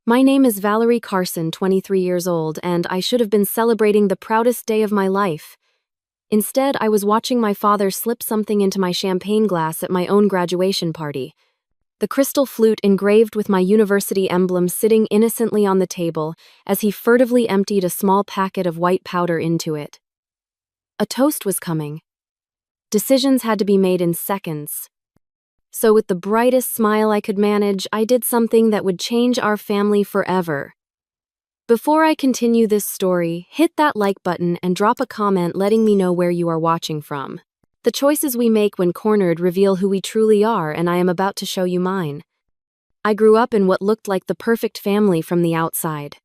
My name is Valerie Carson, 23 years old, and I should have been celebrating the proudest day of my life. Instead, I was watching my father slip something into my champagne glass at my own graduation party. The crystal flute engraved with my university emblem sitting innocently on the table as he furtively emptied a small packet of white powder into it. A toast was coming. Decisions had to be made in seconds. So with the brightest smile I could manage, I did something that would change our family forever. Before I continue this story, hit that like button and drop a comment letting me know where you are watching from. The choices we make when cornered reveal who we truly are, and I am about to show you mine. I grew up in what looked like the perfect family from the outside.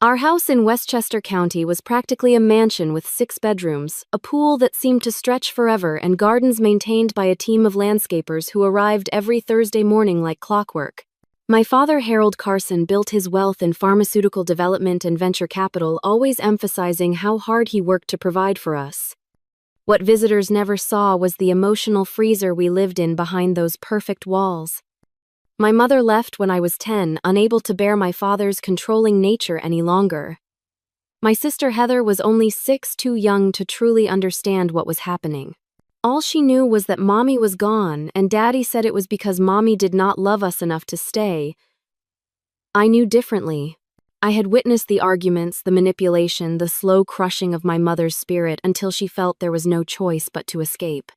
Our house in Westchester County was practically a mansion with 6 bedrooms, a pool that seemed to stretch forever, and gardens maintained by a team of landscapers who arrived every Thursday morning like clockwork. My father, Harold Carson, built his wealth in pharmaceutical development and venture capital, always emphasizing how hard he worked to provide for us. What visitors never saw was the emotional freezer we lived in behind those perfect walls. My mother left when I was 10, unable to bear my father's controlling nature any longer. My sister Heather was only 6, too young to truly understand what was happening. All she knew was that Mommy was gone, and Daddy said it was because Mommy did not love us enough to stay. I knew differently. I had witnessed the arguments, the manipulation, the slow crushing of my mother's spirit until she felt there was no choice but to escape.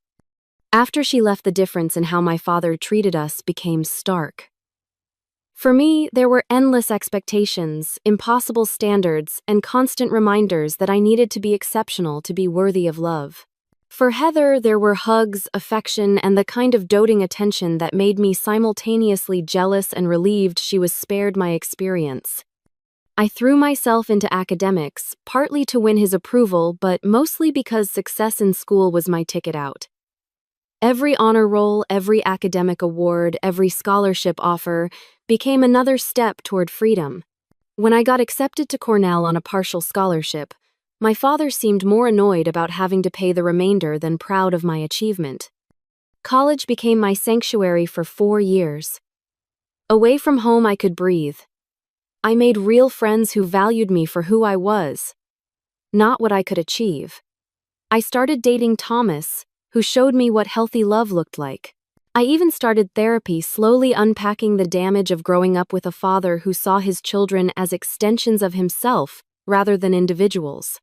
After she left, the difference in how my father treated us became stark. For me, there were endless expectations, impossible standards, and constant reminders that I needed to be exceptional to be worthy of love. For Heather, there were hugs, affection, and the kind of doting attention that made me simultaneously jealous and relieved she was spared my experience. I threw myself into academics, partly to win his approval, but mostly because success in school was my ticket out. Every honor roll, every academic award, every scholarship offer became another step toward freedom. When I got accepted to Cornell on a partial scholarship, my father seemed more annoyed about having to pay the remainder than proud of my achievement. College became my sanctuary for 4 years. Away from home, I could breathe. I made real friends who valued me for who I was, not what I could achieve. I started dating Thomas, who showed me what healthy love looked like. I even started therapy, slowly unpacking the damage of growing up with a father who saw his children as extensions of himself rather than individuals.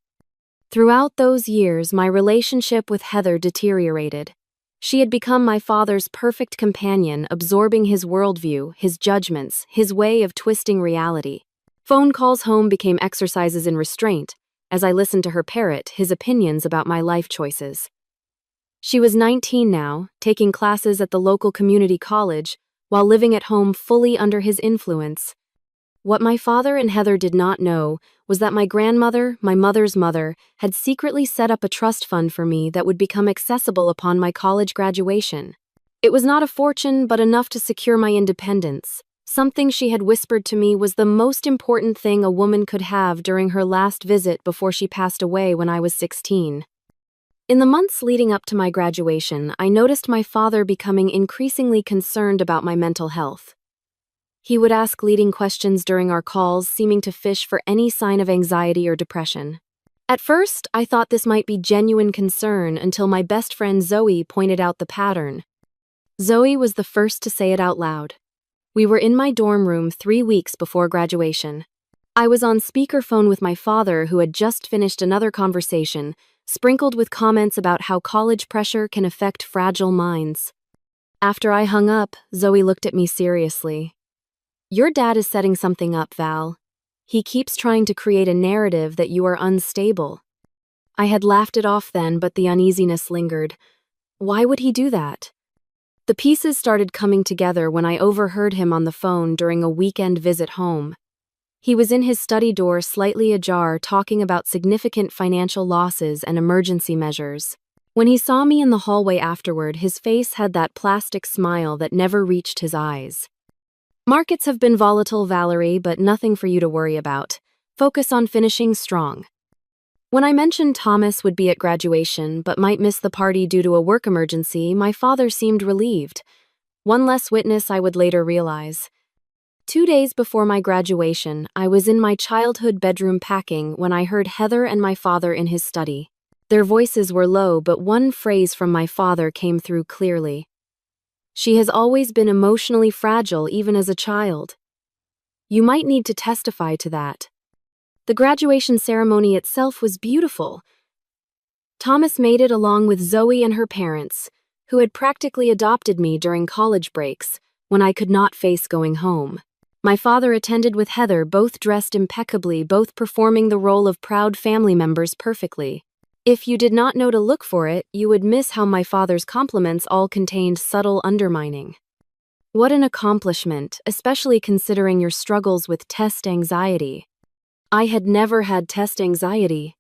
Throughout those years, my relationship with Heather deteriorated. She had become my father's perfect companion, absorbing his worldview, his judgments, his way of twisting reality. Phone calls home became exercises in restraint, as I listened to her parrot his opinions about my life choices. She was 19 now, taking classes at the local community college, while living at home fully under his influence. What my father and Heather did not know was that my grandmother, my mother's mother, had secretly set up a trust fund for me that would become accessible upon my college graduation. It was not a fortune, but enough to secure my independence. Something she had whispered to me was the most important thing a woman could have during her last visit before she passed away when I was 16. In the months leading up to my graduation, I noticed my father becoming increasingly concerned about my mental health. He would ask leading questions during our calls, seeming to fish for any sign of anxiety or depression. At first, I thought this might be genuine concern until my best friend Zoe pointed out the pattern. Zoe was the first to say it out loud. We were in my dorm room 3 weeks before graduation. I was on speakerphone with my father, who had just finished another conversation, sprinkled with comments about how college pressure can affect fragile minds. After I hung up, Zoe looked at me seriously. "Your dad is setting something up, Val. He keeps trying to create a narrative that you are unstable." I had laughed it off then, but the uneasiness lingered. Why would he do that? The pieces started coming together when I overheard him on the phone during a weekend visit home. He was in his study door, slightly ajar, talking about significant financial losses and emergency measures. When he saw me in the hallway afterward, his face had that plastic smile that never reached his eyes. "Markets have been volatile, Valerie, but nothing for you to worry about. Focus on finishing strong." When I mentioned Thomas would be at graduation but might miss the party due to a work emergency, my father seemed relieved. One less witness, I would later realize. 2 days before my graduation, I was in my childhood bedroom packing when I heard Heather and my father in his study. Their voices were low, but one phrase from my father came through clearly. "She has always been emotionally fragile, even as a child. You might need to testify to that." The graduation ceremony itself was beautiful. Thomas made it along with Zoe and her parents, who had practically adopted me during college breaks when I could not face going home. My father attended with Heather, both dressed impeccably, both performing the role of proud family members perfectly. If you did not know to look for it, you would miss how my father's compliments all contained subtle undermining. "What an accomplishment, especially considering your struggles with test anxiety." I had never had test anxiety.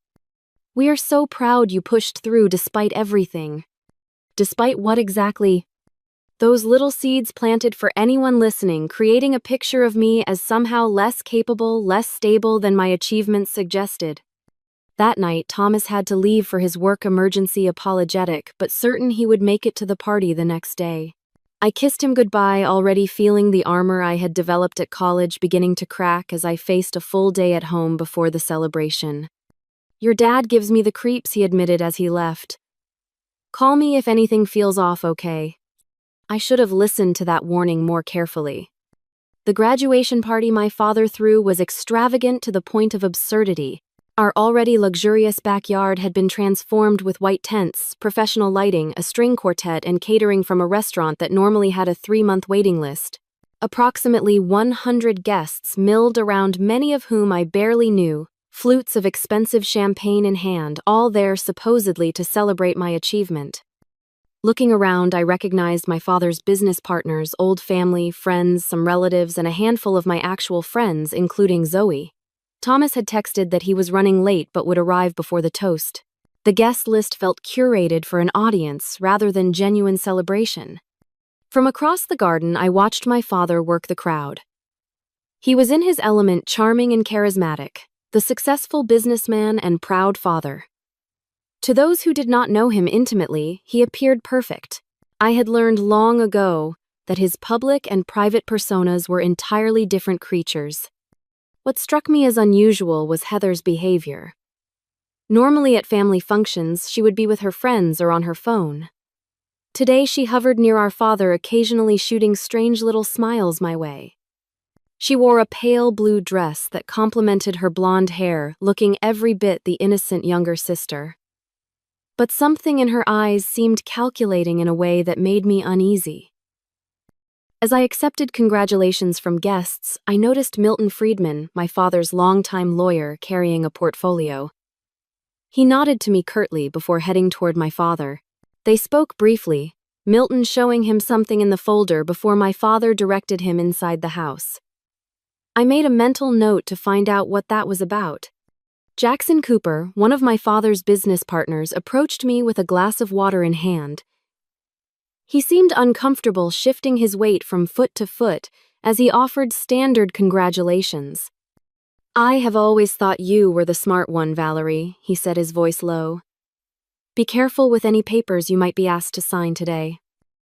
"We are so proud you pushed through despite everything." Despite what exactly? Those little seeds planted for anyone listening, creating a picture of me as somehow less capable, less stable than my achievements suggested. That night, Thomas had to leave for his work emergency, apologetic, but certain he would make it to the party the next day. I kissed him goodbye, already feeling the armor I had developed at college beginning to crack as I faced a full day at home before the celebration. "Your dad gives me the creeps," he admitted as he left. "Call me if anything feels off, okay?" I should have listened to that warning more carefully. The graduation party my father threw was extravagant to the point of absurdity. Our already luxurious backyard had been transformed with white tents, professional lighting, a string quartet, and catering from a restaurant that normally had a 3-month waiting list. Approximately 100 guests milled around, many of whom I barely knew, flutes of expensive champagne in hand, all there supposedly to celebrate my achievement. Looking around, I recognized my father's business partners, old family, friends, some relatives, and a handful of my actual friends, including Zoe. Thomas had texted that he was running late but would arrive before the toast. The guest list felt curated for an audience rather than genuine celebration. From across the garden, I watched my father work the crowd. He was in his element, charming and charismatic, the successful businessman and proud father. To those who did not know him intimately, he appeared perfect. I had learned long ago that his public and private personas were entirely different creatures. What struck me as unusual was Heather's behavior. Normally at family functions, she would be with her friends or on her phone. Today she hovered near our father, occasionally shooting strange little smiles my way. She wore a pale blue dress that complemented her blonde hair, looking every bit the innocent younger sister. But something in her eyes seemed calculating in a way that made me uneasy. As I accepted congratulations from guests, I noticed Milton Friedman, my father's longtime lawyer, carrying a portfolio. He nodded to me curtly before heading toward my father. They spoke briefly, Milton showing him something in the folder before my father directed him inside the house. I made a mental note to find out what that was about. Jackson Cooper, one of my father's business partners, approached me with a glass of water in hand. He seemed uncomfortable, shifting his weight from foot to foot as he offered standard congratulations. "I have always thought you were the smart one, Valerie," he said, his voice low. "Be careful with any papers you might be asked to sign today."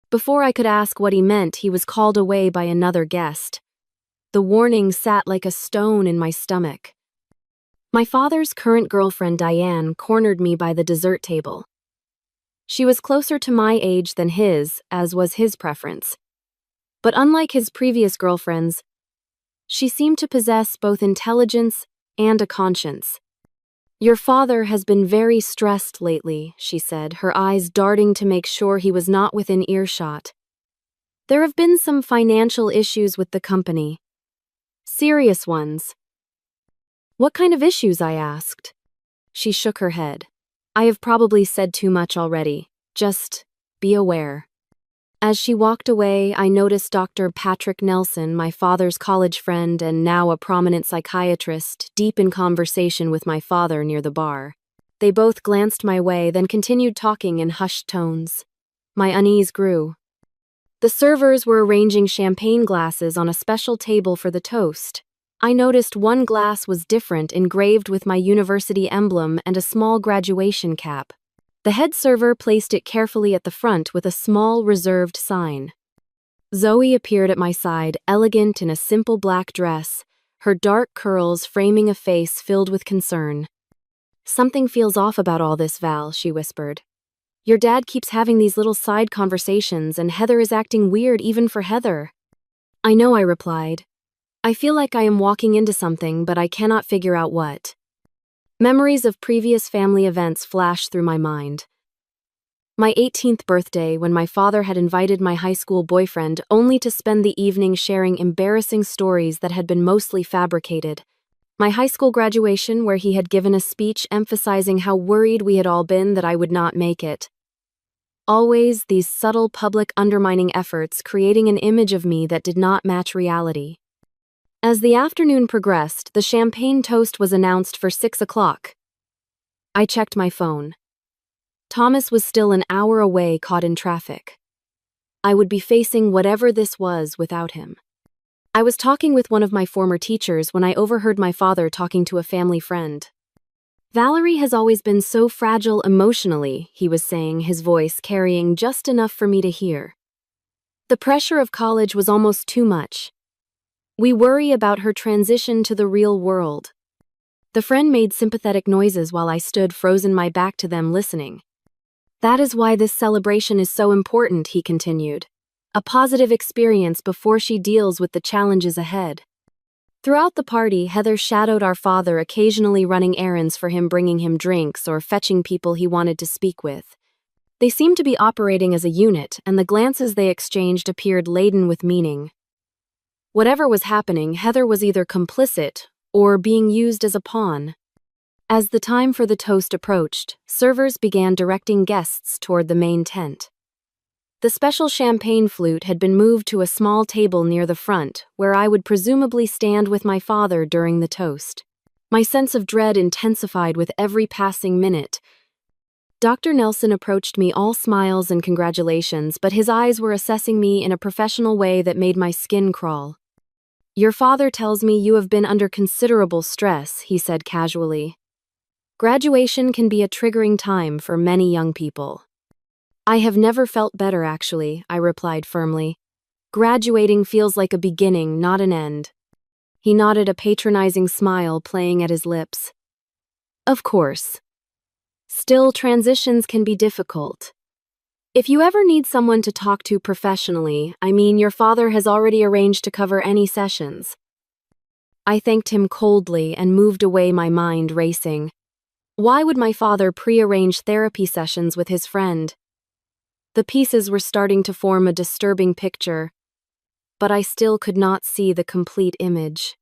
Before I could ask what he meant, he was called away by another guest. The warning sat like a stone in my stomach. My father's current girlfriend, Diane, cornered me by the dessert table. She was closer to my age than his, as was his preference. But unlike his previous girlfriends, she seemed to possess both intelligence and a conscience. "Your father has been very stressed lately," she said, her eyes darting to make sure he was not within earshot. "There have been some financial issues with the company. Serious ones." "What kind of issues?" I asked. She shook her head. "I have probably said too much already. Just be aware." As she walked away, I noticed Dr. Patrick Nelson, my father's college friend and now a prominent psychiatrist, deep in conversation with my father near the bar. They both glanced my way, then continued talking in hushed tones. My unease grew. The servers were arranging champagne glasses on a special table for the toast. I noticed one glass was different, engraved with my university emblem and a small graduation cap. The head server placed it carefully at the front with a small reserved sign. Zoe appeared at my side, elegant in a simple black dress, her dark curls framing a face filled with concern. "Something feels off about all this, Val," she whispered. "Your dad keeps having these little side conversations, and Heather is acting weird even for Heather." "I know," I replied. "I feel like I am walking into something, but I cannot figure out what." Memories of previous family events flashed through my mind. My 18th birthday, when my father had invited my high school boyfriend only to spend the evening sharing embarrassing stories that had been mostly fabricated. My high school graduation, where he had given a speech emphasizing how worried we had all been that I would not make it. Always these subtle public undermining efforts creating an image of me that did not match reality. As the afternoon progressed, the champagne toast was announced for 6 o'clock. I checked my phone. Thomas was still an hour away, caught in traffic. I would be facing whatever this was without him. I was talking with one of my former teachers when I overheard my father talking to a family friend. "Valerie has always been so fragile emotionally," he was saying, his voice carrying just enough for me to hear. "The pressure of college was almost too much. We worry about her transition to the real world." The friend made sympathetic noises while I stood frozen, my back to them, listening. "That is why this celebration is so important," he continued. "A positive experience before she deals with the challenges ahead." Throughout the party, Heather shadowed our father, occasionally running errands for him, bringing him drinks, or fetching people he wanted to speak with. They seemed to be operating as a unit, and the glances they exchanged appeared laden with meaning. Whatever was happening, Heather was either complicit or being used as a pawn. As the time for the toast approached, servers began directing guests toward the main tent. The special champagne flute had been moved to a small table near the front, where I would presumably stand with my father during the toast. My sense of dread intensified with every passing minute. Dr. Nelson approached me, all smiles and congratulations, but his eyes were assessing me in a professional way that made my skin crawl. "Your father tells me you have been under considerable stress," he said casually. "Graduation can be a triggering time for many young people." "I have never felt better, actually," I replied firmly. "Graduating feels like a beginning, not an end." He nodded, a patronizing smile playing at his lips. "Of course. Still, transitions can be difficult. If you ever need someone to talk to professionally, your father has already arranged to cover any sessions." I thanked him coldly and moved away, my mind racing. Why would my father pre-arrange therapy sessions with his friend? The pieces were starting to form a disturbing picture, but I still could not see the complete image.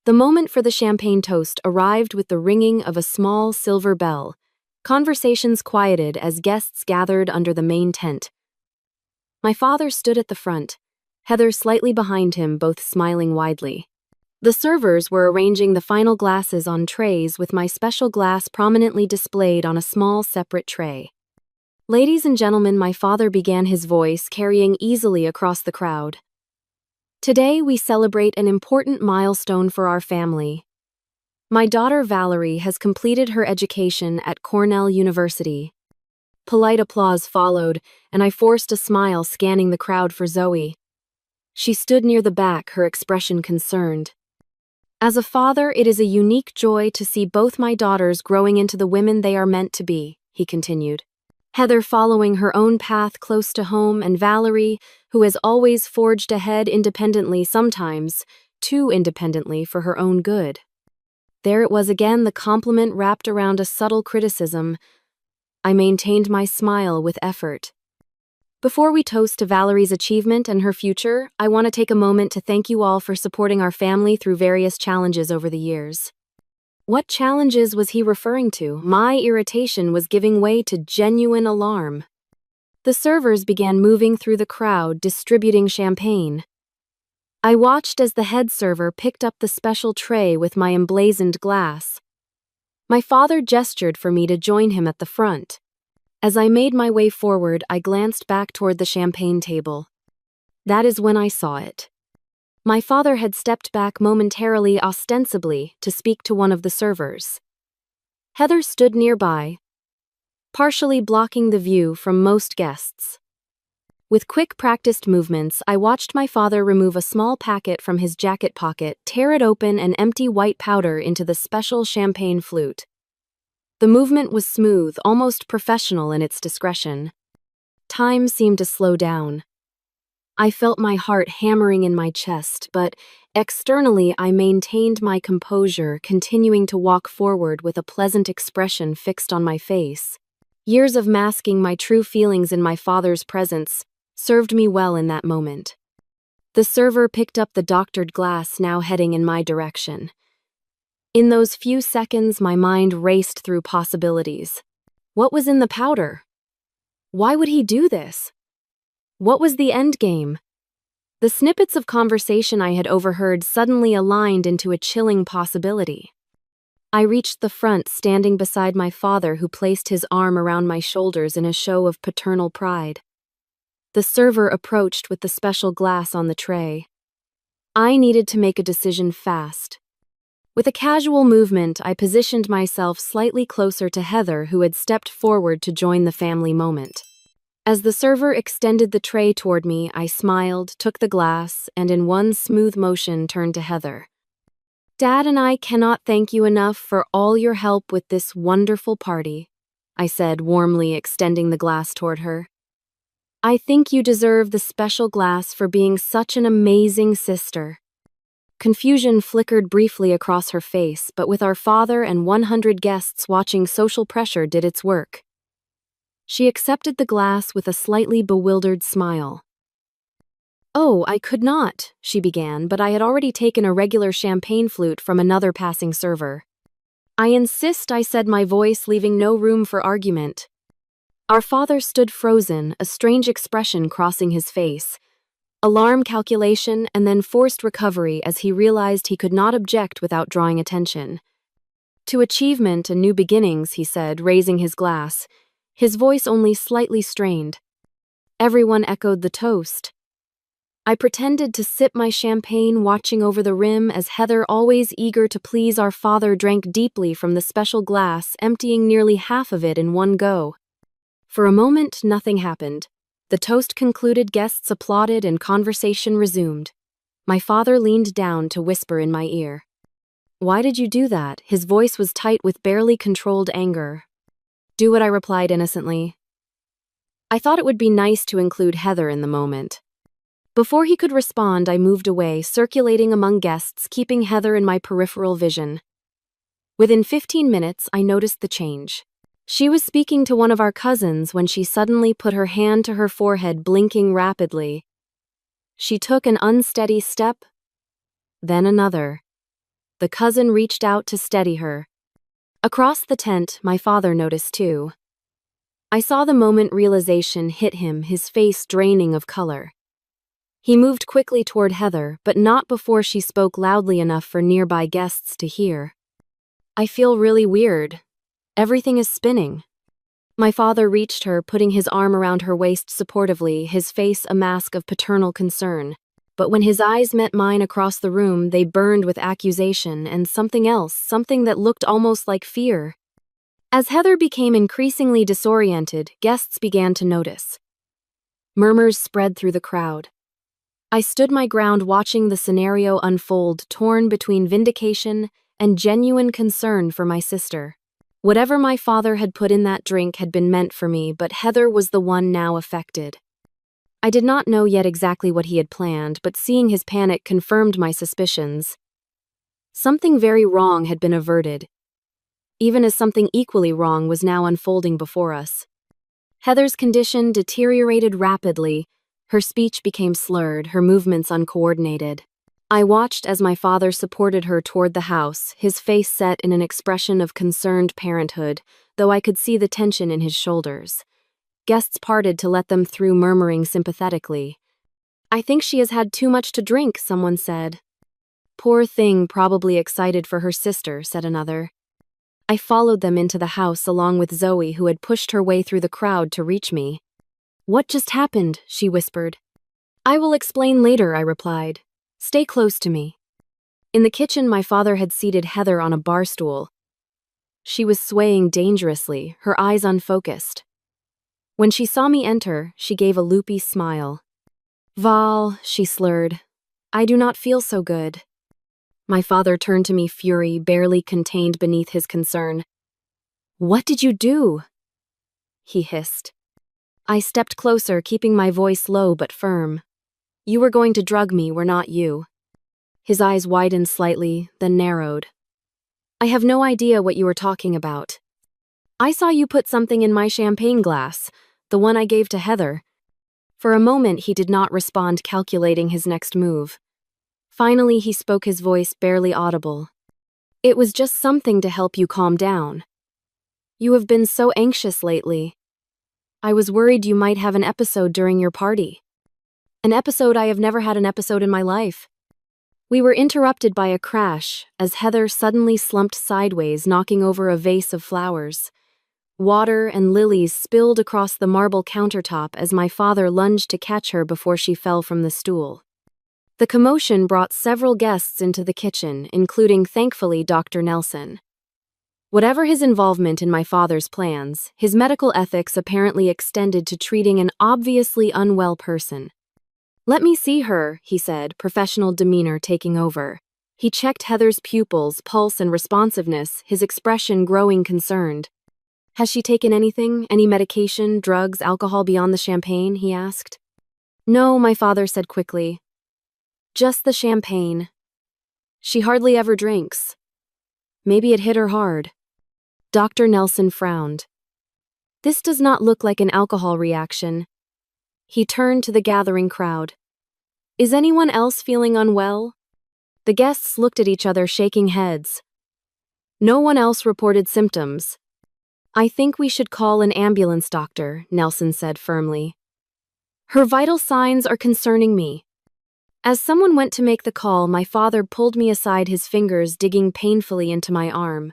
The moment for the champagne toast arrived with the ringing of a small silver bell. Conversations quieted as guests gathered under the main tent. My father stood at the front, Heather slightly behind him, both smiling widely. The servers were arranging the final glasses on trays, with my special glass prominently displayed on a small separate tray. "Ladies and gentlemen," my father began, his voice carrying easily across the crowd. "Today we celebrate an important milestone for our family. My daughter Valerie has completed her education at Cornell University." Polite applause followed, and I forced a smile, scanning the crowd for Zoe. She stood near the back, her expression concerned. "As a father, it is a unique joy to see both my daughters growing into the women they are meant to be," he continued. "Heather following her own path close to home, and Valerie, who has always forged ahead independently, sometimes too independently for her own good." There it was again, the compliment wrapped around a subtle criticism. I maintained my smile with effort. "Before we toast to Valerie's achievement and her future, I want to take a moment to thank you all for supporting our family through various challenges over the years." What challenges was he referring to? My irritation was giving way to genuine alarm. The servers began moving through the crowd, distributing champagne. I watched as the head server picked up the special tray with my emblazoned glass. My father gestured for me to join him at the front. As I made my way forward, I glanced back toward the champagne table. That is when I saw it. My father had stepped back momentarily, ostensibly, to speak to one of the servers. Heather stood nearby, partially blocking the view from most guests. With quick practiced movements, I watched my father remove a small packet from his jacket pocket, tear it open, and empty white powder into the special champagne flute. The movement was smooth, almost professional in its discretion. Time seemed to slow down. I felt my heart hammering in my chest, but externally I maintained my composure, continuing to walk forward with a pleasant expression fixed on my face. Years of masking my true feelings in my father's presence served me well in that moment. The server picked up the doctored glass, now heading in my direction. In those few seconds, my mind raced through possibilities. What was in the powder? Why would he do this? What was the end game? The snippets of conversation I had overheard suddenly aligned into a chilling possibility. I reached the front, standing beside my father, who placed his arm around my shoulders in a show of paternal pride. The server approached with the special glass on the tray. I needed to make a decision fast. With a casual movement, I positioned myself slightly closer to Heather, who had stepped forward to join the family moment. As the server extended the tray toward me, I smiled, took the glass, and in one smooth motion turned to Heather. "Dad and I cannot thank you enough for all your help with this wonderful party," I said, warmly extending the glass toward her. "I think you deserve the special glass for being such an amazing sister." Confusion flickered briefly across her face, but with our father and 100 guests watching, social pressure did its work. She accepted the glass with a slightly bewildered smile. "Oh, I could not," she began, but I had already taken a regular champagne flute from another passing server. "I insist," I said, my voice leaving no room for argument. Our father stood frozen, a strange expression crossing his face. Alarm, calculation, and then forced recovery as he realized he could not object without drawing attention. "To achievement and new beginnings," he said, raising his glass, his voice only slightly strained. Everyone echoed the toast. I pretended to sip my champagne, watching over the rim as Heather, always eager to please our father, drank deeply from the special glass, emptying nearly half of it in one go. For a moment, nothing happened. The toast concluded, guests applauded, and conversation resumed. My father leaned down to whisper in my ear. "Why did you do that?" His voice was tight with barely controlled anger. "Do what?" I replied innocently. I thought it would be nice to include Heather in the moment. Before he could respond, I moved away, circulating among guests, keeping Heather in my peripheral vision. Within 15 minutes, I noticed the change. She was speaking to one of our cousins when she suddenly put her hand to her forehead, blinking rapidly. She took an unsteady step, then another. The cousin reached out to steady her. Across the tent, my father noticed too. I saw the moment realization hit him, his face draining of color. He moved quickly toward Heather, but not before she spoke loudly enough for nearby guests to hear. "I feel really weird. Everything is spinning." My father reached her, putting his arm around her waist supportively, his face a mask of paternal concern. But when his eyes met mine across the room, they burned with accusation and something else, something that looked almost like fear. As Heather became increasingly disoriented, guests began to notice. Murmurs spread through the crowd. I stood my ground, watching the scenario unfold, torn between vindication and genuine concern for my sister. Whatever my father had put in that drink had been meant for me, but Heather was the one now affected. I did not know yet exactly what he had planned, but seeing his panic confirmed my suspicions. Something very wrong had been averted, even as something equally wrong was now unfolding before us. Heather's condition deteriorated rapidly. Her speech became slurred, her movements uncoordinated. I watched as my father supported her toward the house, his face set in an expression of concerned parenthood, though I could see the tension in his shoulders. Guests parted to let them through, murmuring sympathetically. "I think she has had too much to drink," someone said. "Poor thing, probably excited for her sister," said another. I followed them into the house along with Zoe, who had pushed her way through the crowd to reach me. "What just happened?" she whispered. "I will explain later," I replied. "Stay close to me." In the kitchen, my father had seated Heather on a bar stool. She was swaying dangerously, her eyes unfocused. When she saw me enter, she gave a loopy smile. "Val," she slurred, "I do not feel so good." My father turned to me, fury barely contained beneath his concern. "What did you do?" he hissed. I stepped closer, keeping my voice low but firm. "You were going to drug me, were not you." His eyes widened slightly, then narrowed. "I have no idea what you were talking about. I saw you put something in my champagne glass, the one I gave to Heather." For a moment he did not respond, calculating his next move. Finally he spoke, his voice barely audible. "It was just something to help you calm down. You have been so anxious lately. I was worried you might have an episode during your party." "An episode? I have never had an episode in my life." We were interrupted by a crash as Heather suddenly slumped sideways, knocking over a vase of flowers. Water and lilies spilled across the marble countertop as my father lunged to catch her before she fell from the stool. The commotion brought several guests into the kitchen, including, thankfully, Dr. Nelson. Whatever his involvement in my father's plans, his medical ethics apparently extended to treating an obviously unwell person. "Let me see her," he said, professional demeanor taking over. He checked Heather's pupils, pulse, and responsiveness, his expression growing concerned. "Has she taken anything? Any medication, drugs, alcohol beyond the champagne?" he asked. "No," my father said quickly. "Just the champagne. She hardly ever drinks. Maybe it hit her hard." Dr. Nelson frowned. "This does not look like an alcohol reaction." He turned to the gathering crowd. "Is anyone else feeling unwell?" The guests looked at each other, shaking heads. No one else reported symptoms. "I think we should call an ambulance, doctor," Nelson said firmly. "Her vital signs are concerning me." As someone went to make the call, my father pulled me aside, his fingers digging painfully into my arm.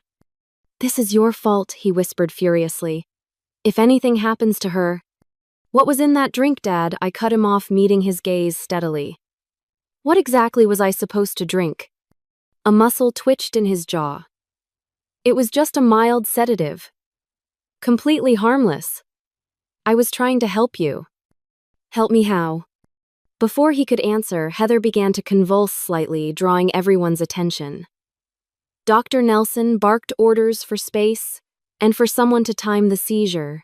"This is your fault," he whispered furiously. "If anything happens to her—" "What was in that drink, Dad?" I cut him off, meeting his gaze steadily. "What exactly was I supposed to drink?" A muscle twitched in his jaw. "It was just a mild sedative. Completely harmless. I was trying to help you." "Help me how?" Before he could answer, Heather began to convulse slightly, drawing everyone's attention. Dr. Nelson barked orders for space and for someone to time the seizure.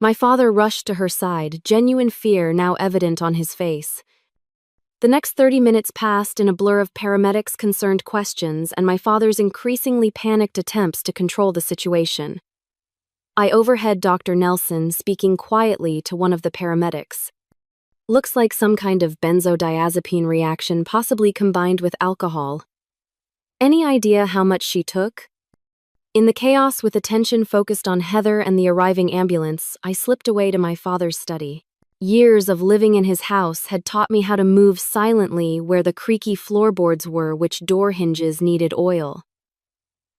My father rushed to her side, genuine fear now evident on his face. The next 30 minutes passed in a blur of paramedics' concerned questions and my father's increasingly panicked attempts to control the situation. I overheard Dr. Nelson speaking quietly to one of the paramedics. "Looks like some kind of benzodiazepine reaction, possibly combined with alcohol. Any idea how much she took?" In the chaos, with attention focused on Heather and the arriving ambulance, I slipped away to my father's study. Years of living in his house had taught me how to move silently where the creaky floorboards were, which door hinges needed oil.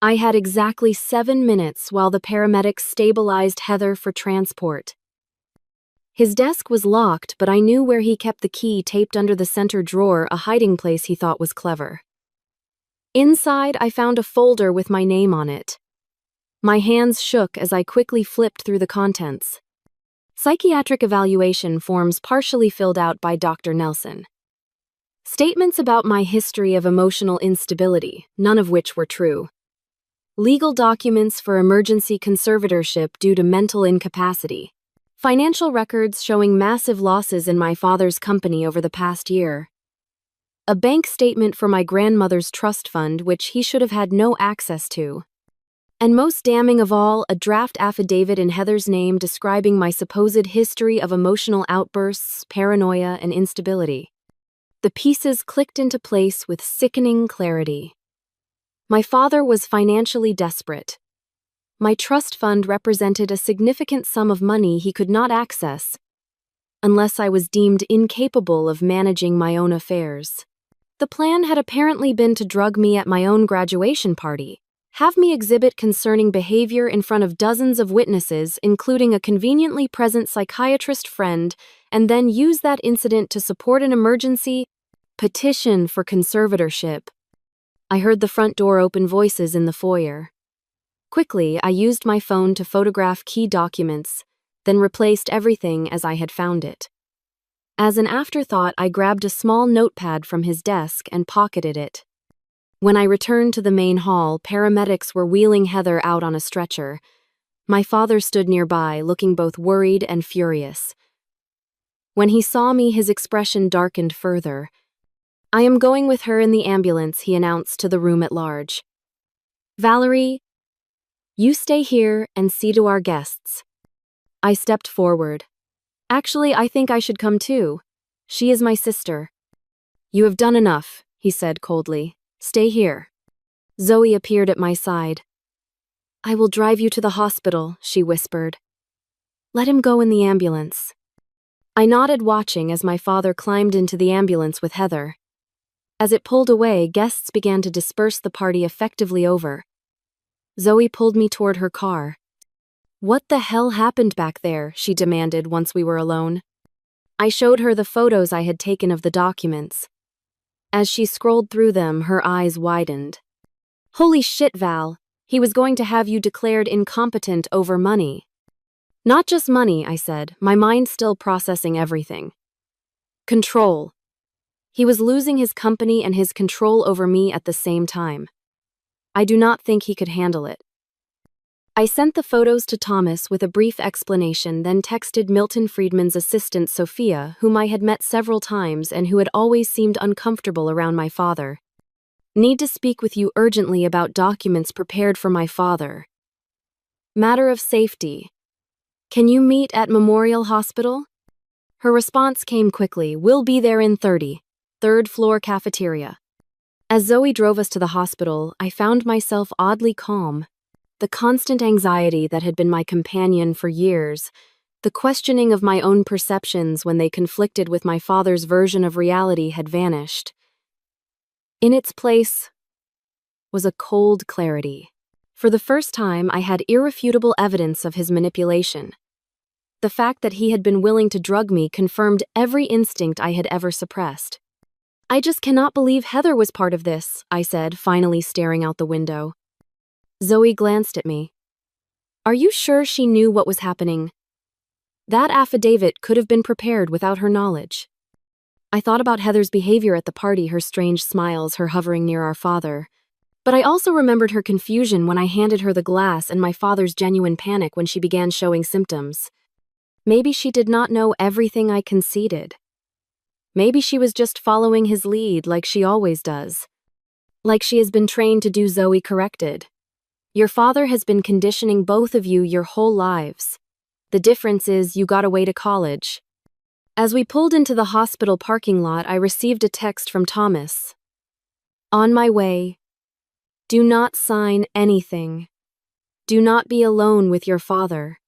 I had exactly 7 minutes while the paramedics stabilized Heather for transport. His desk was locked, but I knew where he kept the key, taped under the center drawer, a hiding place he thought was clever. Inside, I found a folder with my name on it. My hands shook as I quickly flipped through the contents. Psychiatric evaluation forms partially filled out by Dr. Nelson. Statements about my history of emotional instability, none of which were true. Legal documents for emergency conservatorship due to mental incapacity. Financial records showing massive losses in my father's company over the past year. A bank statement for my grandmother's trust fund, which he should have had no access to. And most damning of all, a draft affidavit in Heather's name describing my supposed history of emotional outbursts, paranoia, and instability. The pieces clicked into place with sickening clarity. My father was financially desperate. My trust fund represented a significant sum of money he could not access unless I was deemed incapable of managing my own affairs. The plan had apparently been to drug me at my own graduation party, have me exhibit concerning behavior in front of dozens of witnesses, including a conveniently present psychiatrist friend, and then use that incident to support an emergency petition for conservatorship. I heard the front door open, voices in the foyer. Quickly, I used my phone to photograph key documents, then replaced everything as I had found it. As an afterthought, I grabbed a small notepad from his desk and pocketed it. When I returned to the main hall, paramedics were wheeling Heather out on a stretcher. My father stood nearby, looking both worried and furious. When he saw me, his expression darkened further. "I am going with her in the ambulance," he announced to the room at large. "Valerie, you stay here and see to our guests." I stepped forward. "Actually, I think I should come too. She is my sister." "You have done enough," he said coldly. "Stay here." Zoe appeared at my side. "I will drive you to the hospital," she whispered. "Let him go in the ambulance." I nodded, watching as my father climbed into the ambulance with Heather. As it pulled away, guests began to disperse, the party effectively over. Zoe pulled me toward her car. "What the hell happened back there?" she demanded once we were alone. I showed her the photos I had taken of the documents. As she scrolled through them, her eyes widened. "Holy shit, Val, he was going to have you declared incompetent over money." "Not just money," I said, my mind still processing everything. "Control. He was losing his company and his control over me at the same time. I do not think he could handle it." I sent the photos to Thomas with a brief explanation, then texted Milton Friedman's assistant Sophia, whom I had met several times and who had always seemed uncomfortable around my father. "Need to speak with you urgently about documents prepared for my father. Matter of safety. Can you meet at Memorial Hospital?" Her response came quickly. "We'll be there in 30. Third floor cafeteria." As Zoe drove us to the hospital, I found myself oddly calm. The constant anxiety that had been my companion for years, the questioning of my own perceptions when they conflicted with my father's version of reality, had vanished. In its place was a cold clarity. For the first time, I had irrefutable evidence of his manipulation. The fact that he had been willing to drug me confirmed every instinct I had ever suppressed. "I just cannot believe Heather was part of this," I said, finally staring out the window. Zoe glanced at me. "Are you sure she knew what was happening? That affidavit could have been prepared without her knowledge." I thought about Heather's behavior at the party, her strange smiles, her hovering near our father. But I also remembered her confusion when I handed her the glass and my father's genuine panic when she began showing symptoms. Maybe she did not know everything I conceded. Maybe she was just following his lead like she always does. Like she has been trained to do, Zoe corrected. "Your father has been conditioning both of you your whole lives. The difference is you got away to college." As we pulled into the hospital parking lot, I received a text from Thomas. "On my way. Do not sign anything. Do not be alone with your father."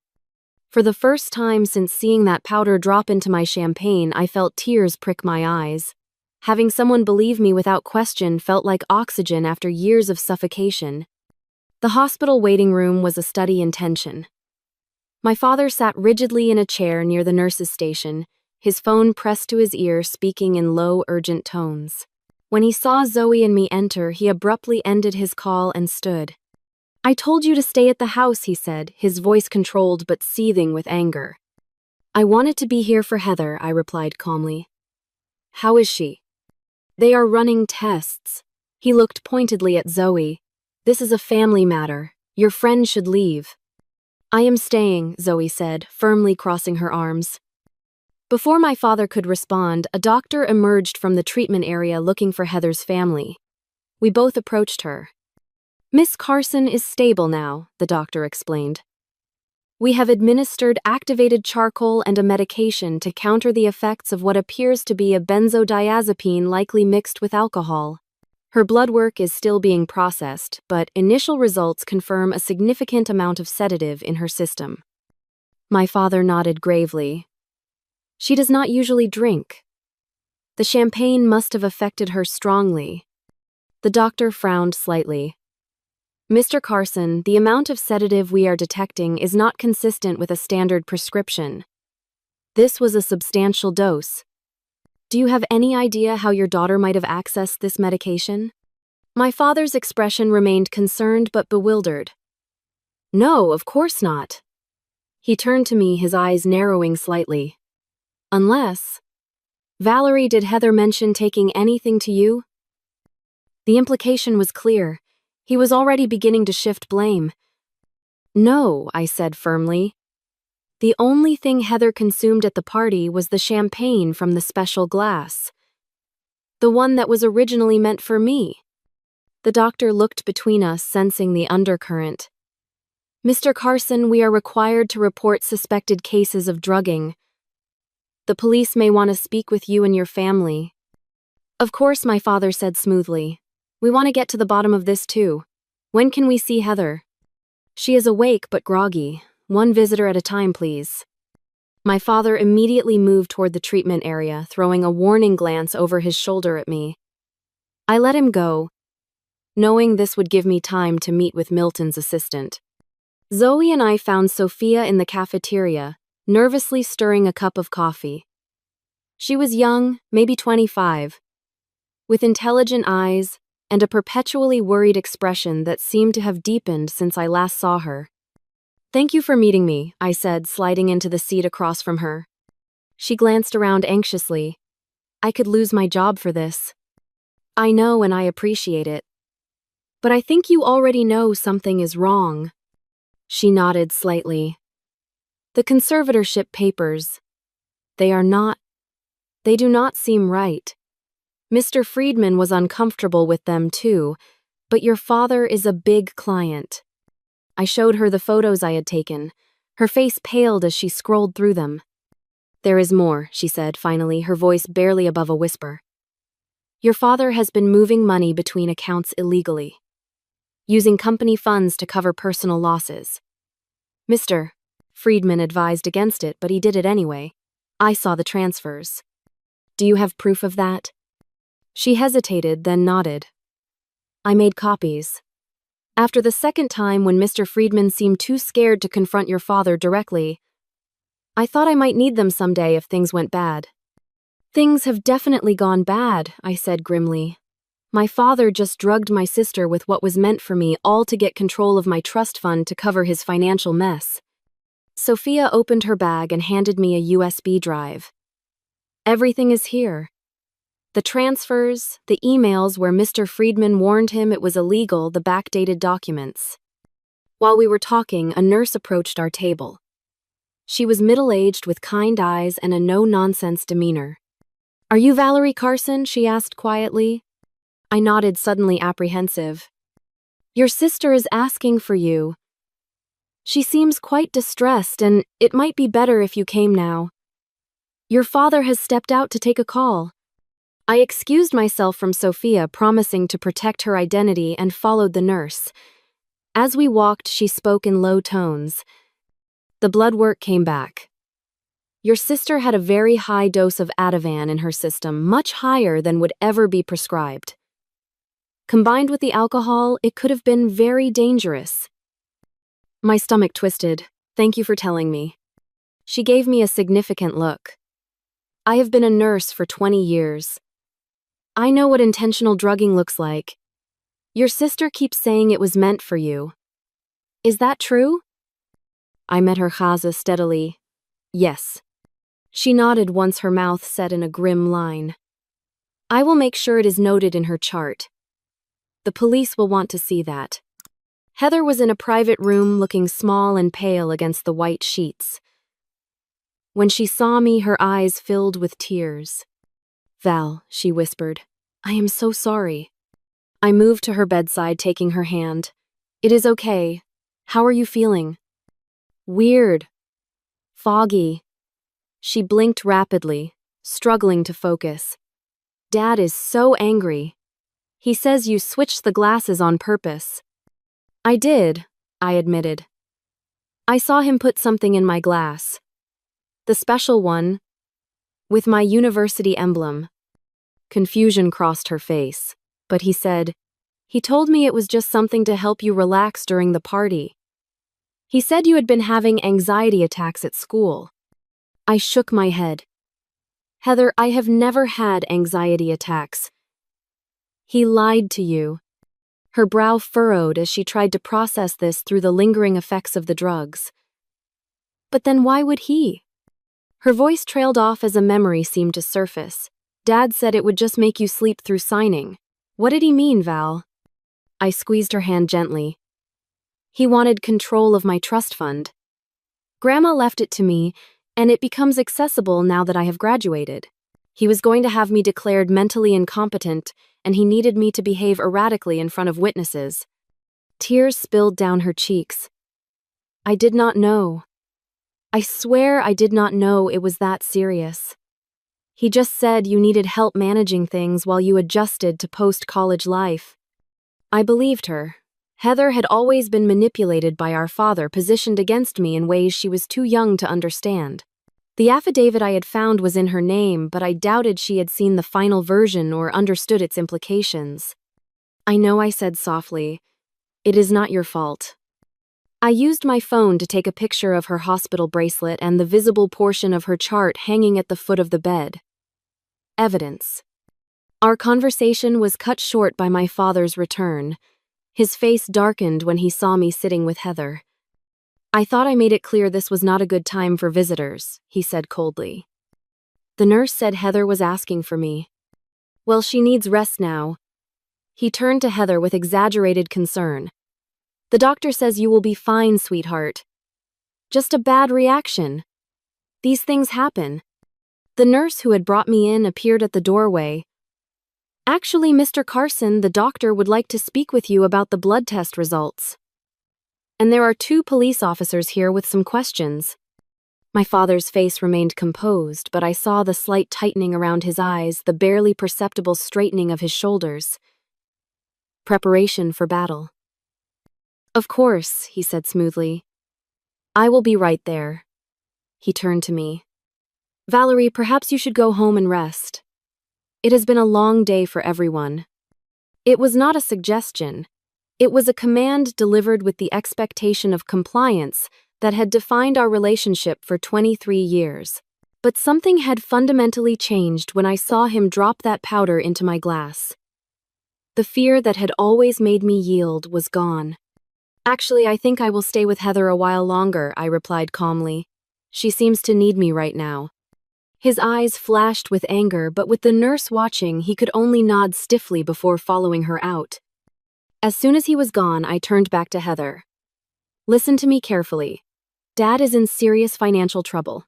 For the first time since seeing that powder drop into my champagne, I felt tears prick my eyes. Having someone believe me without question felt like oxygen after years of suffocation. The hospital waiting room was a study in tension. My father sat rigidly in a chair near the nurse's station, his phone pressed to his ear, speaking in low, urgent tones. When he saw Zoe and me enter, he abruptly ended his call and stood. "I told you to stay at the house," he said, his voice controlled but seething with anger. "I wanted to be here for Heather," I replied calmly. "How is she?" "They are running tests." He looked pointedly at Zoe. "This is a family matter. Your friend should leave." "I am staying," Zoe said, firmly crossing her arms. Before my father could respond, a doctor emerged from the treatment area looking for Heather's family. We both approached her. "Miss Carson is stable now," the doctor explained. "We have administered activated charcoal and a medication to counter the effects of what appears to be a benzodiazepine, likely mixed with alcohol. Her blood work is still being processed, but initial results confirm a significant amount of sedative in her system." My father nodded gravely. "She does not usually drink. The champagne must have affected her strongly." The doctor frowned slightly. "Mr. Carson, the amount of sedative we are detecting is not consistent with a standard prescription. This was a substantial dose. Do you have any idea how your daughter might have accessed this medication?" My father's expression remained concerned but bewildered. "No, of course not. He turned to me, his eyes narrowing slightly. Unless… Valerie, did Heather mention taking anything to you? The implication was clear. He was already beginning to shift blame. No, I said firmly. The only thing Heather consumed at the party was the champagne from the special glass. The one that was originally meant for me. The doctor looked between us, sensing the undercurrent. Mr. Carson, we are required to report suspected cases of drugging. The police may want to speak with you and your family. Of course, my father said smoothly. We want to get to the bottom of this too. When can we see Heather? She is awake but groggy. One visitor at a time, please. My father immediately moved toward the treatment area, throwing a warning glance over his shoulder at me. I let him go, knowing this would give me time to meet with Milton's assistant. Zoe and I found Sophia in the cafeteria, nervously stirring a cup of coffee. She was young, maybe 25, with intelligent eyes and a perpetually worried expression that seemed to have deepened since I last saw her. Thank you for meeting me, I said, sliding into the seat across from her. She glanced around anxiously. I could lose my job for this. I know and I appreciate it. But I think you already know something is wrong. She nodded slightly. The conservatorship papers. They do not seem right. Mr. Friedman was uncomfortable with them too, but your father is a big client. I showed her the photos I had taken. Her face paled as she scrolled through them. There is more, she said finally, her voice barely above a whisper. Your father has been moving money between accounts illegally, using company funds to cover personal losses. Mr. Friedman advised against it, but he did it anyway. I saw the transfers. Do you have proof of that? She hesitated, then nodded. I made copies. After the second time when Mr. Friedman seemed too scared to confront your father directly, I thought I might need them someday if things went bad. Things have definitely gone bad, I said grimly. My father just drugged my sister with what was meant for me, all to get control of my trust fund to cover his financial mess. Sophia opened her bag and handed me a USB drive. Everything is here. The transfers, the emails where Mr. Friedman warned him it was illegal, the backdated documents. While we were talking, a nurse approached our table. She was middle-aged with kind eyes and a no-nonsense demeanor. Are you Valerie Carson? She asked quietly. I nodded, suddenly apprehensive. Your sister is asking for you. She seems quite distressed, and it might be better if you came now. Your father has stepped out to take a call. I excused myself from Sophia, promising to protect her identity, and followed the nurse. As we walked, she spoke in low tones. The blood work came back. Your sister had a very high dose of Ativan in her system, much higher than would ever be prescribed. Combined with the alcohol, it could have been very dangerous. My stomach twisted. Thank you for telling me. She gave me a significant look. I have been a nurse for 20 years. I know what intentional drugging looks like. Your sister keeps saying it was meant for you. Is that true? I met her chaza steadily. Yes. She nodded once her mouth set in a grim line. I will make sure it is noted in her chart. The police will want to see that. Heather was in a private room, looking small and pale against the white sheets. When she saw me, her eyes filled with tears. Val, she whispered, I am so sorry. I moved to her bedside, taking her hand. It is okay. How are you feeling? Weird. Foggy. She blinked rapidly, struggling to focus. Dad is so angry. He says you switched the glasses on purpose. I did, I admitted. I saw him put something in my glass. The special one, with my university emblem. Confusion crossed her face, but he said, he told me it was just something to help you relax during the party. He said you had been having anxiety attacks at school. I shook my head. Heather, I have never had anxiety attacks. He lied to you. Her brow furrowed as she tried to process this through the lingering effects of the drugs. But then why would he? Her voice trailed off as a memory seemed to surface. Dad said it would just make you sleep through signing. What did he mean, Val? I squeezed her hand gently. He wanted control of my trust fund. Grandma left it to me, and it becomes accessible now that I have graduated. He was going to have me declared mentally incompetent, and he needed me to behave erratically in front of witnesses. Tears spilled down her cheeks. I did not know. I swear I did not know it was that serious. He just said you needed help managing things while you adjusted to post-college life. I believed her. Heather had always been manipulated by our father, positioned against me in ways she was too young to understand. The affidavit I had found was in her name, but I doubted she had seen the final version or understood its implications. I know, I said softly. It is not your fault. I used my phone to take a picture of her hospital bracelet and the visible portion of her chart hanging at the foot of the bed. Evidence. Our conversation was cut short by my father's return. His face darkened when he saw me sitting with Heather. I thought I made it clear this was not a good time for visitors, he said coldly. The nurse said Heather was asking for me. Well, she needs rest now. He turned to Heather with exaggerated concern. The doctor says you will be fine, sweetheart. Just a bad reaction. These things happen. The nurse who had brought me in appeared at the doorway. Actually, Mr. Carson, the doctor would like to speak with you about the blood test results. And there are 2 police officers here with some questions. My father's face remained composed, but I saw the slight tightening around his eyes, the barely perceptible straightening of his shoulders. Preparation for battle. Of course, he said smoothly. I will be right there. He turned to me. Valerie, perhaps you should go home and rest. It has been a long day for everyone. It was not a suggestion. It was a command delivered with the expectation of compliance that had defined our relationship for 23 years. But something had fundamentally changed when I saw him drop that powder into my glass. The fear that had always made me yield was gone. Actually, I think I will stay with Heather a while longer, I replied calmly. She seems to need me right now. His eyes flashed with anger, but with the nurse watching, he could only nod stiffly before following her out. As soon as he was gone, I turned back to Heather. Listen to me carefully. Dad is in serious financial trouble.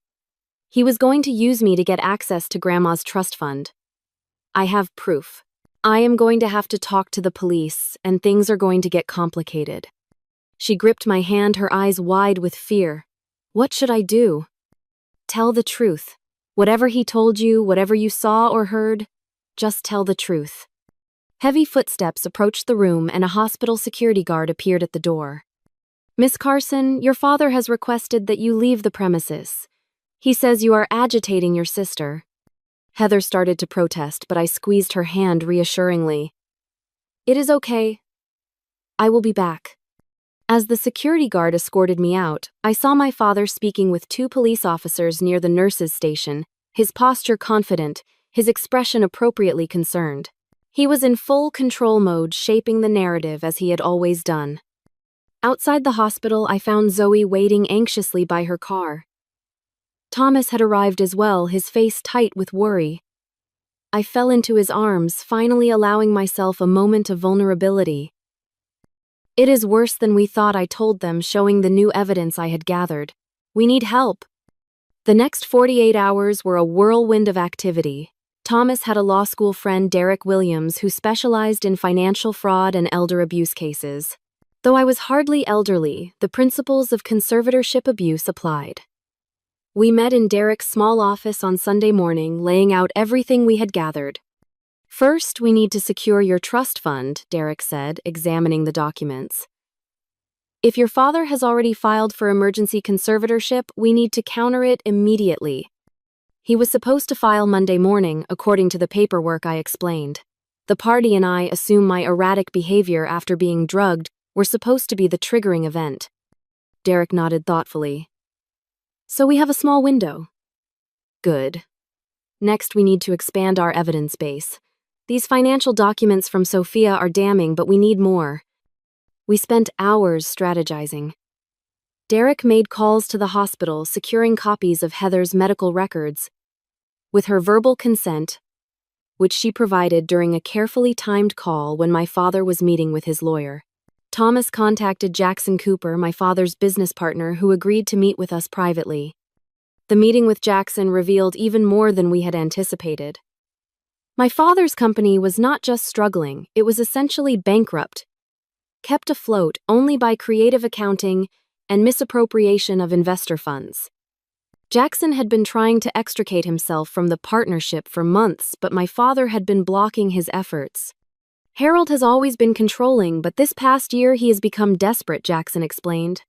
He was going to use me to get access to Grandma's trust fund. I have proof. I am going to have to talk to the police, and things are going to get complicated. She gripped my hand, her eyes wide with fear. What should I do? Tell the truth. Whatever he told you, whatever you saw or heard, just tell the truth. Heavy footsteps approached the room and a hospital security guard appeared at the door. Miss Carson, your father has requested that you leave the premises. He says you are agitating your sister. Heather started to protest, but I squeezed her hand reassuringly. It is okay. I will be back. As the security guard escorted me out, I saw my father speaking with 2 police officers near the nurses' station, his posture confident, his expression appropriately concerned. He was in full control mode, shaping the narrative as he had always done. Outside the hospital, I found Zoe waiting anxiously by her car. Thomas had arrived as well, his face tight with worry. I fell into his arms, finally allowing myself a moment of vulnerability. It is worse than we thought, I told them, showing the new evidence I had gathered. We need help. The next 48 hours were a whirlwind of activity. Thomas had a law school friend, Derek Williams, who specialized in financial fraud and elder abuse cases. Though I was hardly elderly, the principles of conservatorship abuse applied. We met in Derek's small office on Sunday morning, laying out everything we had gathered. First, we need to secure your trust fund, Derek said, examining the documents. If your father has already filed for emergency conservatorship, we need to counter it immediately. He was supposed to file Monday morning, according to the paperwork I explained. The party and I assume my erratic behavior after being drugged were supposed to be the triggering event. Derek nodded thoughtfully. So we have a small window. Good. Next, we need to expand our evidence base. These financial documents from Sophia are damning, but we need more. We spent hours strategizing. Derek made calls to the hospital, securing copies of Heather's medical records. With her verbal consent, which she provided during a carefully timed call when my father was meeting with his lawyer, Thomas contacted Jackson Cooper, my father's business partner, who agreed to meet with us privately. The meeting with Jackson revealed even more than we had anticipated. My father's company was not just struggling, it was essentially bankrupt, kept afloat only by creative accounting and misappropriation of investor funds. Jackson had been trying to extricate himself from the partnership for months, but my father had been blocking his efforts. Harold has always been controlling, but this past year he has become desperate, Jackson explained.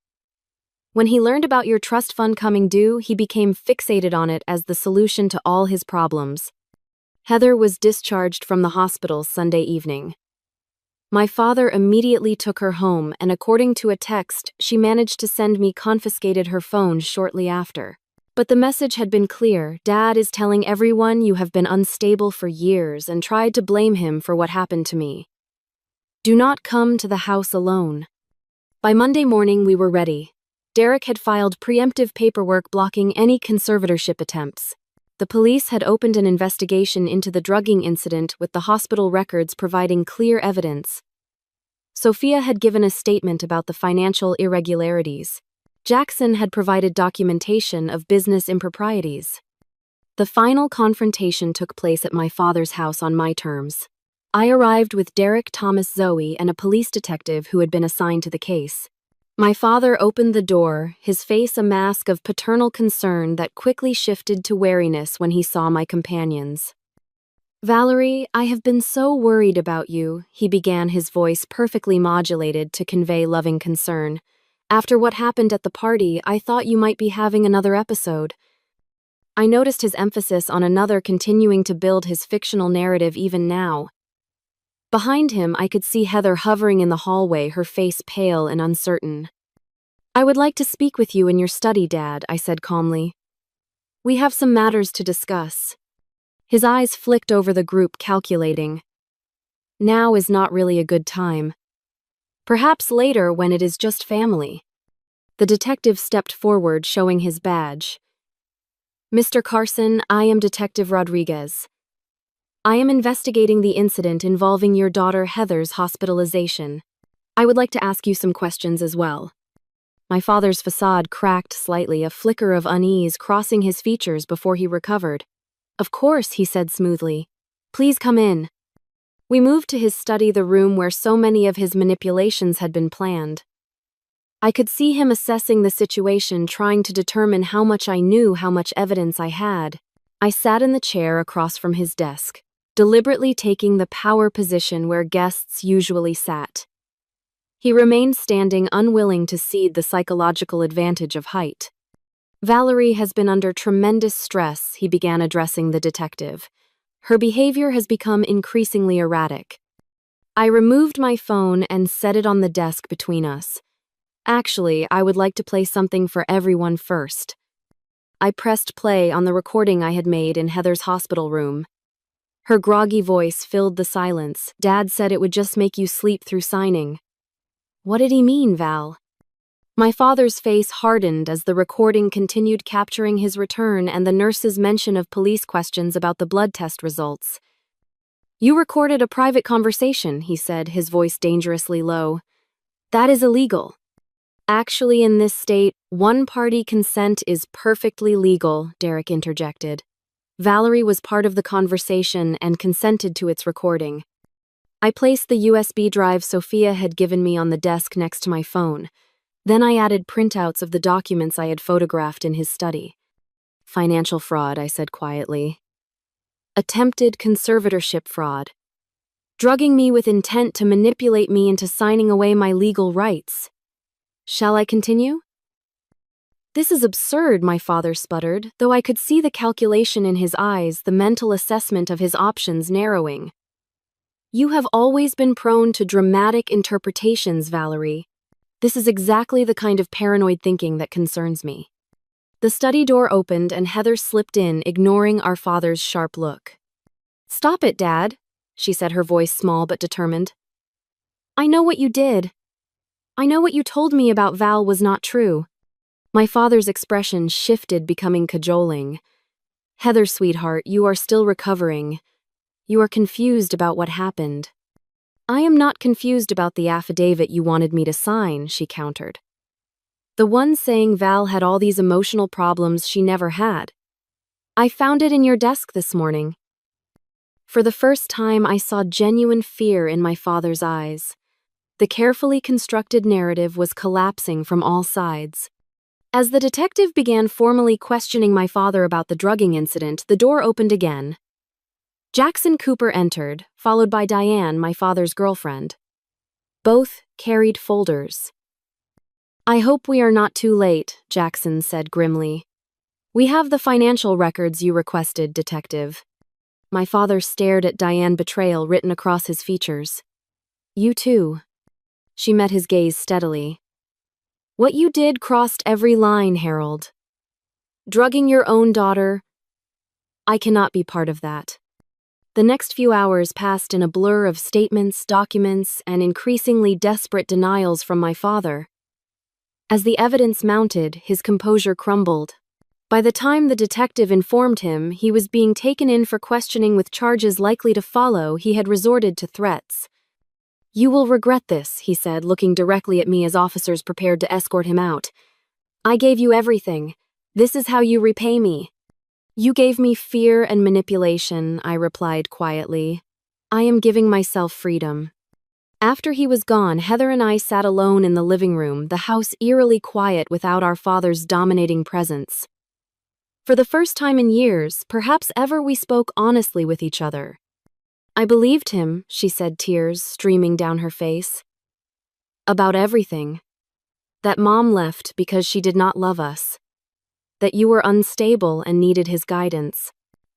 When he learned about your trust fund coming due, he became fixated on it as the solution to all his problems. Heather was discharged from the hospital Sunday evening. My father immediately took her home, and according to a text, she managed to send me confiscated her phone shortly after. But the message had been clear. Dad is telling everyone you have been unstable for years and tried to blame him for what happened to me. Do not come to the house alone. By Monday morning, we were ready. Derek had filed preemptive paperwork blocking any conservatorship attempts. The police had opened an investigation into the drugging incident, with the hospital records providing clear evidence. Sophia had given a statement about the financial irregularities. Jackson had provided documentation of business improprieties. The final confrontation took place at my father's house on my terms. I arrived with Derek, Thomas, Zoe, and a police detective who had been assigned to the case. My father opened the door, his face a mask of paternal concern that quickly shifted to wariness when he saw my companions. Valerie, I have been so worried about you, he began, his voice perfectly modulated to convey loving concern. After what happened at the party, I thought you might be having another episode. I noticed his emphasis on another, continuing to build his fictional narrative even now. Behind him, I could see Heather hovering in the hallway, her face pale and uncertain. I would like to speak with you in your study, Dad, I said calmly. We have some matters to discuss. His eyes flicked over the group, calculating. Now is not really a good time. Perhaps later, when it is just family. The detective stepped forward, showing his badge. Mr. Carson, I am Detective Rodriguez. I am investigating the incident involving your daughter Heather's hospitalization. I would like to ask you some questions as well. My father's facade cracked slightly, a flicker of unease crossing his features before he recovered. Of course, he said smoothly. Please come in. We moved to his study, the room where so many of his manipulations had been planned. I could see him assessing the situation, trying to determine how much I knew, how much evidence I had. I sat in the chair across from his desk, deliberately taking the power position where guests usually sat. He remained standing, unwilling to cede the psychological advantage of height. Valerie has been under tremendous stress, he began, addressing the detective. Her behavior has become increasingly erratic. I removed my phone and set it on the desk between us. Actually, I would like to play something for everyone first. I pressed play on the recording I had made in Heather's hospital room. Her groggy voice filled the silence. Dad said it would just make you sleep through signing. What did he mean, Val? My father's face hardened as the recording continued, capturing his return and the nurse's mention of police questions about the blood test results. You recorded a private conversation, he said, his voice dangerously low. That is illegal. Actually, in this state, one-party consent is perfectly legal, Derek interjected. Valerie was part of the conversation and consented to its recording. I placed the USB drive Sophia had given me on the desk next to my phone. Then I added printouts of the documents I had photographed in his study. Financial fraud, I said quietly. Attempted conservatorship fraud. Drugging me with intent to manipulate me into signing away my legal rights. Shall I continue? This is absurd, my father sputtered, though I could see the calculation in his eyes, the mental assessment of his options narrowing. You have always been prone to dramatic interpretations, Valerie. This is exactly the kind of paranoid thinking that concerns me. The study door opened and Heather slipped in, ignoring our father's sharp look. Stop it, Dad, she said, her voice small but determined. I know what you did. I know what you told me about Val was not true. My father's expression shifted, becoming cajoling. Heather, sweetheart, you are still recovering. You are confused about what happened. I am not confused about the affidavit you wanted me to sign, she countered. The one saying Val had all these emotional problems she never had. I found it in your desk this morning. For the first time, I saw genuine fear in my father's eyes. The carefully constructed narrative was collapsing from all sides. As the detective began formally questioning my father about the drugging incident, the door opened again. Jackson Cooper entered, followed by Diane, my father's girlfriend. Both carried folders. I hope we are not too late, Jackson said grimly. We have the financial records you requested, detective. My father stared at Diane, betrayal written across his features. You too. She met his gaze steadily. What you did crossed every line, Harold. Drugging your own daughter. I cannot be part of that. The next few hours passed in a blur of statements, documents, and increasingly desperate denials from my father. As the evidence mounted, his composure crumbled. By the time the detective informed him he was being taken in for questioning with charges likely to follow, he had resorted to threats. You will regret this, he said, looking directly at me as officers prepared to escort him out. I gave you everything. This is how you repay me. You gave me fear and manipulation, I replied quietly. I am giving myself freedom. After he was gone, Heather and I sat alone in the living room, the house eerily quiet without our father's dominating presence. For the first time in years, perhaps ever, we spoke honestly with each other. I believed him, she said, tears streaming down her face. About everything. That Mom left because she did not love us. That you were unstable and needed his guidance.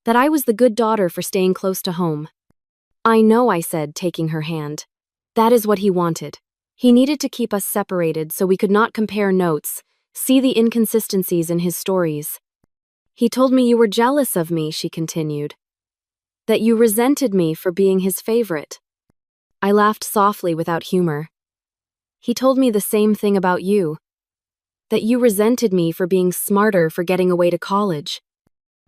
That I was the good daughter for staying close to home. I know, I said, taking her hand. That is what he wanted. He needed to keep us separated so we could not compare notes, see the inconsistencies in his stories. He told me you were jealous of me, she continued. That you resented me for being his favorite. I laughed softly without humor. He told me the same thing about you. That you resented me for being smarter, for getting away to college.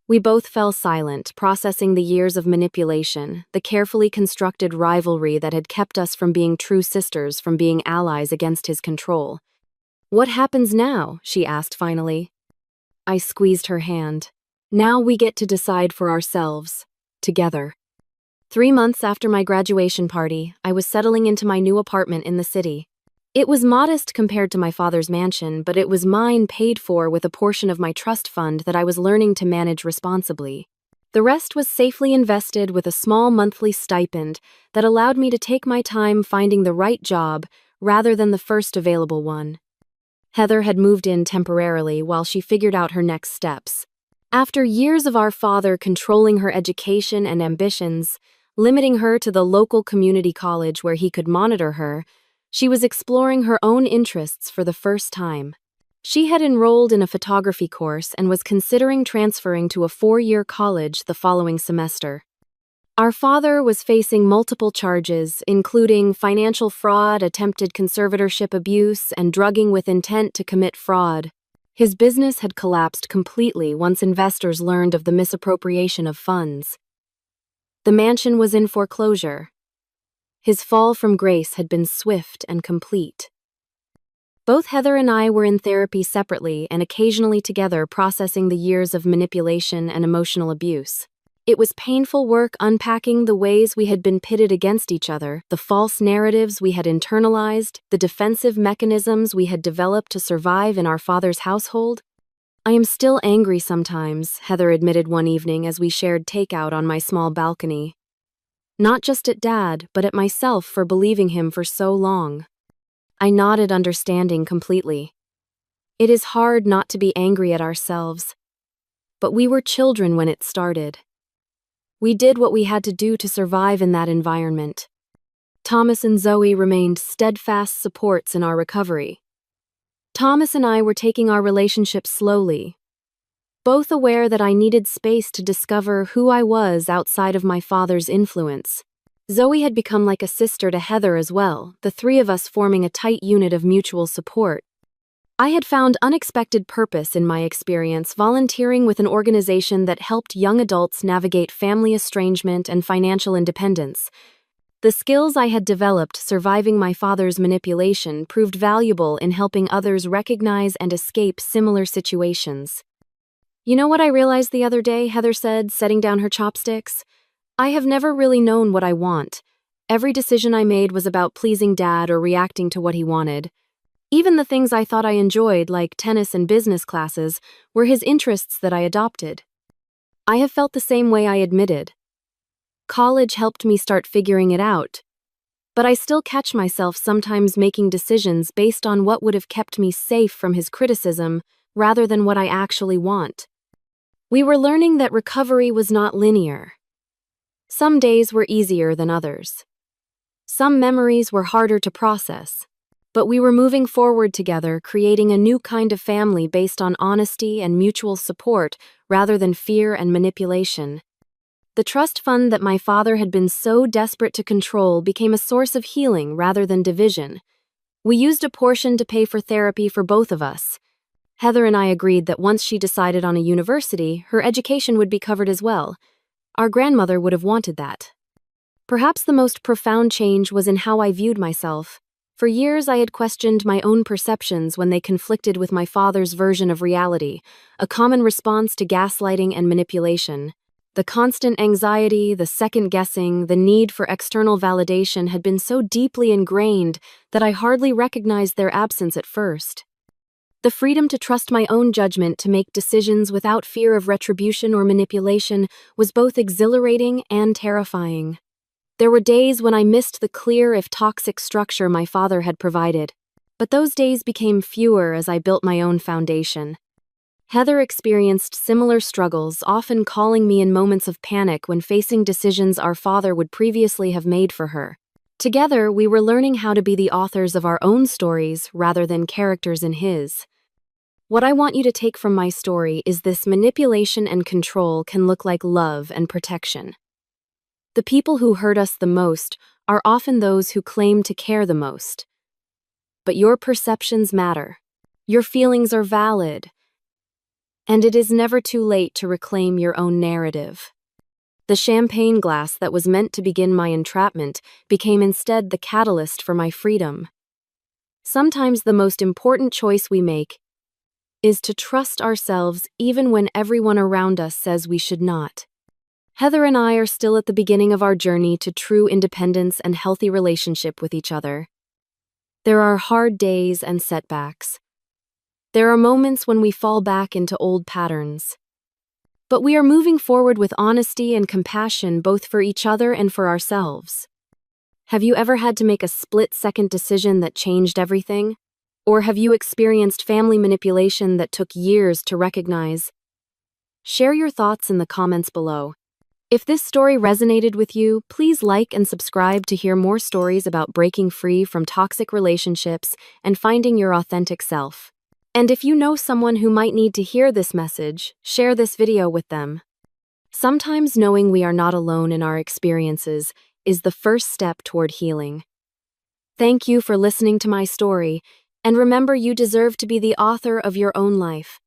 We both fell silent, processing the years of manipulation, the carefully constructed rivalry that had kept us from being true sisters, from being allies against his control. What happens now? She asked finally. I squeezed her hand. Now we get to decide for ourselves. Together. 3 months after my graduation party, I was settling into my new apartment in the city. It was modest compared to my father's mansion, but it was mine, paid for with a portion of my trust fund that I was learning to manage responsibly. The rest was safely invested with a small monthly stipend that allowed me to take my time finding the right job rather than the first available one. Heather had moved in temporarily while she figured out her next steps. After years of our father controlling her education and ambitions, limiting her to the local community college where he could monitor her, she was exploring her own interests for the first time. She had enrolled in a photography course and was considering transferring to a 4-year college the following semester. Our father was facing multiple charges, including financial fraud, attempted conservatorship abuse, and drugging with intent to commit fraud. His business had collapsed completely once investors learned of the misappropriation of funds. The mansion was in foreclosure. His fall from grace had been swift and complete. Both Heather and I were in therapy separately and occasionally together, processing the years of manipulation and emotional abuse. It was painful work unpacking the ways we had been pitted against each other, the false narratives we had internalized, the defensive mechanisms we had developed to survive in our father's household. I am still angry sometimes, Heather admitted one evening as we shared takeout on my small balcony. Not just at Dad, but at myself for believing him for so long. I nodded, understanding completely. It is hard not to be angry at ourselves. But we were children when it started. We did what we had to do to survive in that environment. Thomas and Zoe remained steadfast supports in our recovery. Thomas and I were taking our relationship slowly, both aware that I needed space to discover who I was outside of my father's influence. Zoe had become like a sister to Heather as well, the three of us forming a tight unit of mutual support. I had found unexpected purpose in my experience volunteering with an organization that helped young adults navigate family estrangement and financial independence. The skills I had developed surviving my father's manipulation proved valuable in helping others recognize and escape similar situations. You know what I realized the other day, Heather said, setting down her chopsticks? I have never really known what I want. Every decision I made was about pleasing Dad or reacting to what he wanted. Even the things I thought I enjoyed, like tennis and business classes, were his interests that I adopted. I have felt the same way, I admitted. College helped me start figuring it out. But I still catch myself sometimes making decisions based on what would have kept me safe from his criticism rather than what I actually want. We were learning that recovery was not linear. Some days were easier than others. Some memories were harder to process. But we were moving forward together, creating a new kind of family based on honesty and mutual support rather than fear and manipulation. The trust fund that my father had been so desperate to control became a source of healing rather than division. We used a portion to pay for therapy for both of us. Heather and I agreed that once she decided on a university, her education would be covered as well. Our grandmother would have wanted that. Perhaps the most profound change was in how I viewed myself. For years, I had questioned my own perceptions when they conflicted with my father's version of reality, a common response to gaslighting and manipulation. The constant anxiety, the second-guessing, the need for external validation had been so deeply ingrained that I hardly recognized their absence at first. The freedom to trust my own judgment to make decisions without fear of retribution or manipulation was both exhilarating and terrifying. There were days when I missed the clear, if toxic, structure my father had provided, but those days became fewer as I built my own foundation. Heather experienced similar struggles, often calling me in moments of panic when facing decisions our father would previously have made for her. Together, we were learning how to be the authors of our own stories rather than characters in his. What I want you to take from my story is this: manipulation and control can look like love and protection. The people who hurt us the most are often those who claim to care the most. But your perceptions matter. Your feelings are valid. And it is never too late to reclaim your own narrative. The champagne glass that was meant to begin my entrapment became instead the catalyst for my freedom. Sometimes the most important choice we make is to trust ourselves even when everyone around us says we should not. Heather and I are still at the beginning of our journey to true independence and healthy relationship with each other. There are hard days and setbacks. There are moments when we fall back into old patterns. But we are moving forward with honesty and compassion both for each other and for ourselves. Have you ever had to make a split-second decision that changed everything? Or have you experienced family manipulation that took years to recognize? Share your thoughts in the comments below. If this story resonated with you, please like and subscribe to hear more stories about breaking free from toxic relationships and finding your authentic self. And if you know someone who might need to hear this message, share this video with them. Sometimes knowing we are not alone in our experiences is the first step toward healing. Thank you for listening to my story, and remember, you deserve to be the author of your own life.